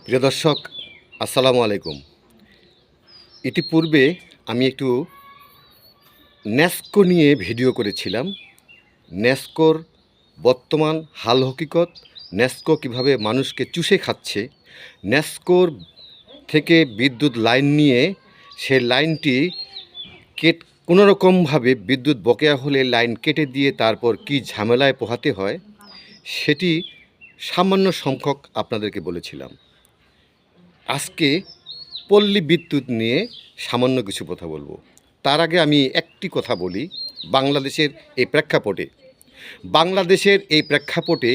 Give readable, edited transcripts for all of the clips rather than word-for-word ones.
প্রিয় দর্শক, আসসালামু আলাইকুম। ইতিপূর্বে আমি একটু ন্যাস্কো নিয়ে ভিডিও করেছিলাম। ন্যাস্কোর বর্তমান হাল হকিকত, ন্যাস্কো কীভাবে মানুষকে চুষে খাচ্ছে, ন্যাস্কোর থেকে বিদ্যুৎ লাইন নিয়ে সে লাইনটি কোনোরকমভাবে বিদ্যুৎ বকেয়া হলে লাইন কেটে দিয়ে তারপর কি ঝামেলায় পোহাতে হয়, সেটি সামান্য সংখ্যক আপনাদেরকে বলেছিলাম। আজকে পল্লী বিদ্যুৎ নিয়ে সামান্য কিছু কথা বলবো। তার আগে আমি একটি কথা বলি। বাংলাদেশের এই প্রেক্ষাপটে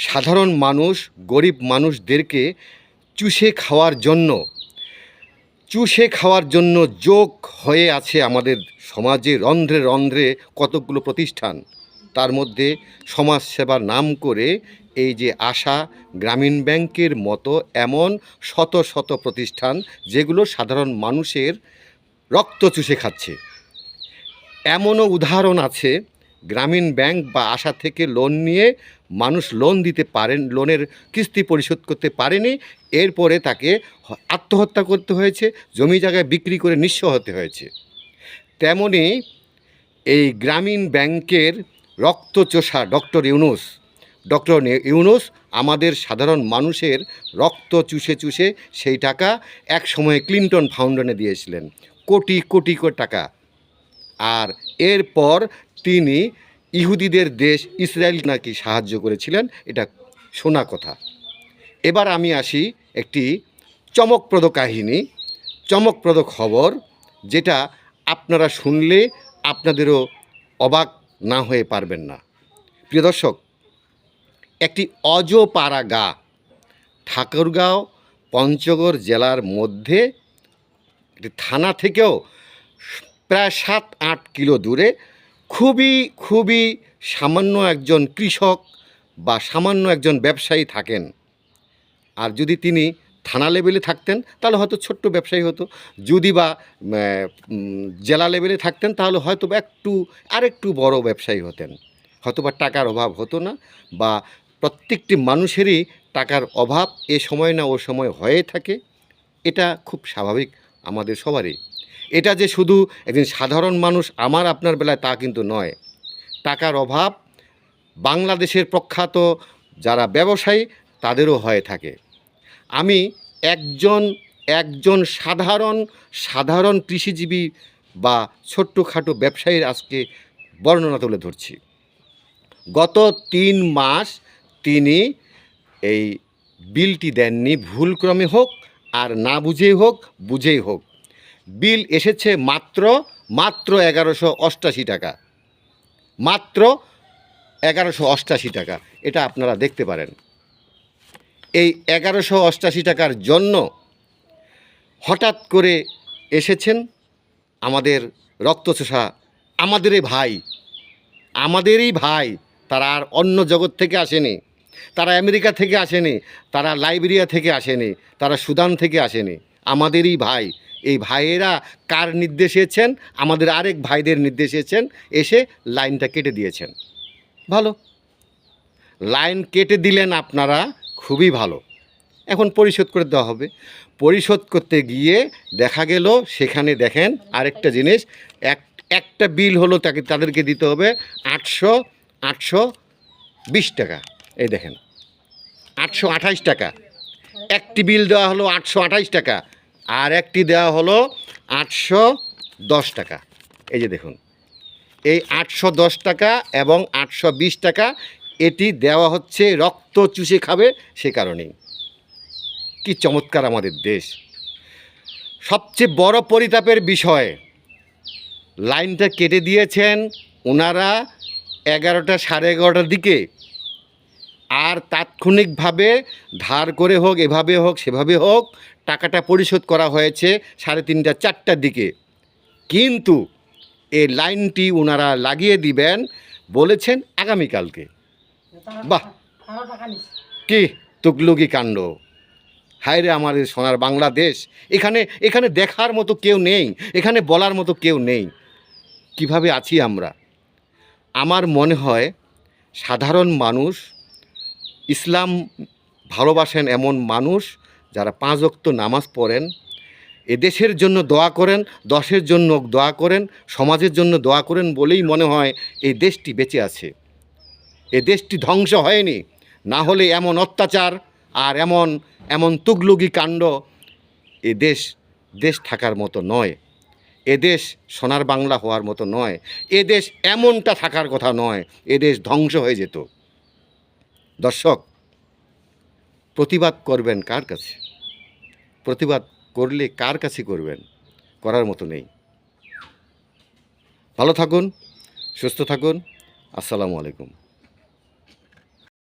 সাধারণ মানুষ, গরিব মানুষদেরকে চুষে খাওয়ার জন্য যোগ হয়ে আছে আমাদের সমাজে রন্ধ্রে রন্ধ্রে কতকগুলো প্রতিষ্ঠান। তার মধ্যে সমাজসেবার নাম করে এই যে আশা, গ্রামীণ ব্যাংকের মতো এমন শত শত প্রতিষ্ঠান যেগুলো সাধারণ মানুষের রক্ত চুষে খাচ্ছে। এমনও উদাহরণ আছে, গ্রামীণ ব্যাংক বা আশা থেকে লোন নিয়ে মানুষ লোনের কিস্তি পরিশোধ করতে পারেনি, এরপরে তাকে আত্মহত্যা করতে হয়েছে, জমি জায়গায় বিক্রি করে নিঃস্ব হতে হয়েছে। তেমনি এই গ্রামীণ ব্যাংকের রক্তচোষা ডক্টর ইউনূস আমাদের সাধারণ মানুষের রক্ত চুষে চুষে সেই টাকা এক সময়ে ক্লিনটন ফাউন্ডেশনে দিয়েছিলেন, কোটি কোটি টাকা। আর এরপর তিনি ইহুদিদের দেশ ইসরায়েল নাকি সাহায্য করেছিলেন, এটা শোনা কথা। এবার আমি আসি একটি চমকপ্রদ খবর, যেটা আপনারা শুনলে আপনাদেরও অবাক না হয়ে পারবেন না। প্রিয় দর্শক, একটি অজপাড়া ঠাকুরগাঁও পঞ্চগড় জেলার মধ্যে একটি থানা থেকেও প্রায় 7-8 কিলো দূরে খুবই সামান্য একজন কৃষক বা সামান্য একজন ব্যবসায়ী থাকেন। আর যদি তিনি থানা লেভেলে থাকতেন তাহলে হয়তো ছোট্ট ব্যবসায়ী হতো, যদি বা জেলা লেভেলে থাকতেন তাহলে হয়তো বা আরেকটু বড় ব্যবসায়ী হতেন, হয়তো বা টাকার অভাব হতো না। বা প্রত্যেকটি মানুষেরই টাকার অভাব এ সময় না ও সময় হয়ে থাকে, এটা খুব স্বাভাবিক আমাদের সবারই। এটা যে শুধু একজন সাধারণ মানুষ আমার আপনার বেলায় তা কিন্তু নয়। টাকার অভাব বাংলাদেশের প্রখ্যাত যারা ব্যবসায়ী তাদেরও হয়ে থাকে। আমি একজন সাধারণ কৃষিজীবী বা ছোট্টখাটো ব্যবসায়ীর আজকে বর্ণনা তুলে ধরছি। গত 3 মাস তিনি এই বিলটি দেননি, ভুলক্রমে হোক আর না বুঝেই হোক, বুঝেই হোক। বিল এসেছে মাত্র 1188 টাকা, মাত্র 1188 টাকা। এটা আপনারা দেখতে পারেন। এই 1188 টাকার জন্য হঠাৎ করে এসেছেন আমাদের রক্তচোষা, আমাদেরই ভাই। তারা আর অন্য জগৎ থেকে আসেনি, তারা আমেরিকা থেকে আসেনি, তারা লাইবেরিয়া থেকে আসেনি, তারা সুদান থেকে আসেনি, আমাদেরই ভাই। এই ভাইয়েরা কার নির্দেশেছেন? আমাদের আরেক ভাইদের নির্দেশেছেন, এসে লাইনটা কেটে দিয়েছেন। ভালো, লাইন কেটে দিলেন আপনারা, খুবই ভালো। এখন পরিশোধ করে দেওয়া হবে। পরিশোধ করতে গিয়ে দেখা গেল সেখানে দেখেন আরেকটা জিনিস, একটা বিল হলো তাদেরকে দিতে হবে 820 টাকা। এই দেখেন 828 টাকা। একটি বিল দেওয়া হলো 828 টাকা, আর একটি দেওয়া হলো 810 টাকা। এই যে দেখুন, এই 810 টাকা এবং 820 টাকা এটি দেওয়া হচ্ছে রক্ত চুষে খাবে সে কারণেই। কি চমৎকার আমাদের দেশ! সবচেয়ে বড় পরিতাপের বিষয়, লাইনটা কেটে দিয়েছেন ওনারা 11টা, 11:30 দিকে, আর তাৎক্ষণিকভাবে ধার করে হোক, এভাবে হোক সেভাবে হোক, টাকাটা পরিশোধ করা হয়েছে 3:30, 4টার দিকে। কিন্তু এই লাইনটি ওনারা লাগিয়ে দিবেন বলেছেন আগামীকালকে। বাহ, কি তুগলুকি কাণ্ড! হায় রে আমাদের সোনার বাংলাদেশ! এখানে দেখার মতো কেউ নেই, এখানে বলার মতো কেউ নেই। কিভাবে আছি আমরা? আমার মনে হয় সাধারণ মানুষ, ইসলাম ভালোবাসেন এমন মানুষ যারা 5 ওয়াক্ত নামাজ পড়েন, এদেশের জন্য দোয়া করেন, দেশের জন্য দোয়া করেন, সমাজের জন্য দোয়া করেন বলেই মনে হয় এই দেশটি বেঁচে আছে। এ দেশটি ধ্বংস হয়নি, না হলে এমন অত্যাচার আর এমন তুগলুগি কাণ্ড এ দেশ থাকার মতো নয়। এদেশ সোনার বাংলা হওয়ার মতো নয়। এদেশ এমনটা থাকার কথা নয়। এদেশ ধ্বংস হয়ে যেত। দর্শক, প্রতিবাদ করবেন কার কাছে? প্রতিবাদ করলে কার কাছে করবেন? করার মতো নেই। ভালো থাকুন, সুস্থ থাকুন। আসসালামু আলাইকুম।